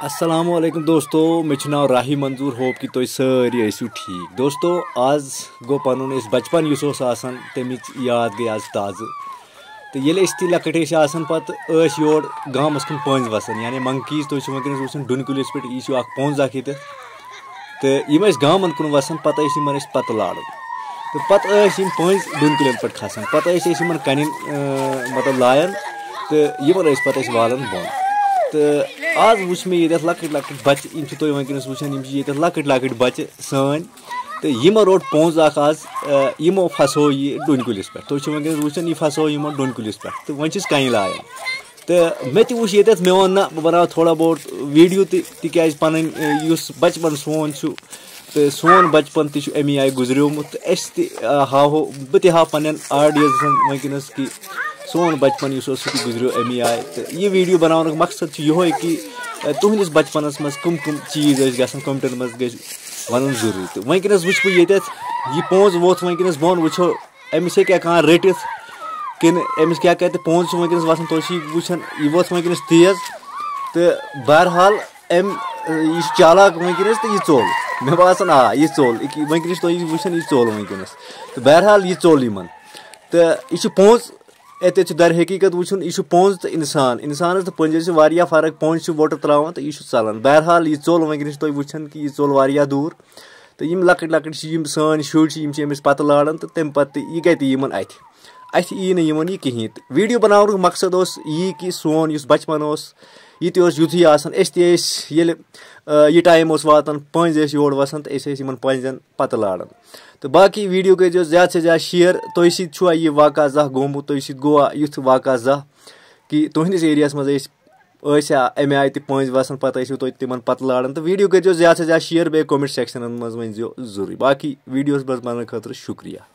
अस्सलामुअलैकुम दोस्तों मे नाव राही मंजूर होप कि तुम सारी ऐसु ठीक दोस्तों आज गो पन बचपन तमिच याद गई आज ताज़ तो ये ती लकट पे योर गामस कुन पंज वसान यानी मंकीज तुम वुन डुन कुलिस पे यह पंज तो यम गामन कुन वसान पे पत लाड़न तो पे पंज डुन कुलन पे खसान पे कन मतलब लायन तो यमन पे वालन बोन तो आज वुच मे ये लकट बच्चे तुम वनस वुचान ये लकट बच्चे सान तो यमो रोट पोंज आज यमो फसो यह डुन कुलिस पे तुम वनस वुचान यह फसो यमो डुन कुलिस पे तो वन कन लायन तो मे तुच ये मे वो ना बह बना थोड़ा बहुत वीडियो तिक पन बचपन सोन तो सोन बचपन तमी आय गुजरियोमुत तो हावो बह हाव पन ऑडियंस वनस कि सोन बचपन गुजरियो अमी आय तो यह वीडियो बनाने मकसद यो कि तुहस बचपनस मज कम चीज गसन कमेंटन मज ग वन जरूरी तो वनस वुच बह यह पोंज वोत वनस बोन वुचो अमिस हे रटित किन अमिस क्या कहते पोंज वनस वसान तुम वुचान यह वोत वनस तेज तो बहरहाल यह चालाक वनस तो यह चोल मे बासान यह चोल वनस तुम वुचान यह चोल वनस तो बहरहाल यह चोल यमन तो यह पोंज ये दर हकीकत वुचन यह पोंज तो इंसान तो पंजस फर्क पोंज वोट त्रावान तो यह चलान बहरहाल यह चोल वनस तुम वुचान कि यह चोल वारिया दूर तो यम लकट सान शुर पत लाड़न तो तम पे यह गति यमन अथ यी ना यमन यह कहीं वीडियो बनाने मकसद यह कि सोन बचपन यह युथी यह टाइम वातान पंज योर वसान तो पंजन पत लाड़न तो बाकी वीडियो कर ज़्यादा से ज़्यादा शेयर तुम सह यह वाक़ा ज़ाह गोमुत तुम सह गो युथ वाक़ा ज़ाह कि तुहस एरियास मज अमे आय पंज वसान पे तुम तिमन पत लाड़न तो वीडियो कर ज़्यादा से ज़्यादा शेयर बे कमेंट सेक्शन मज वन जरूरी बाकी वीडियोस बनाने खतर शुक्रिया।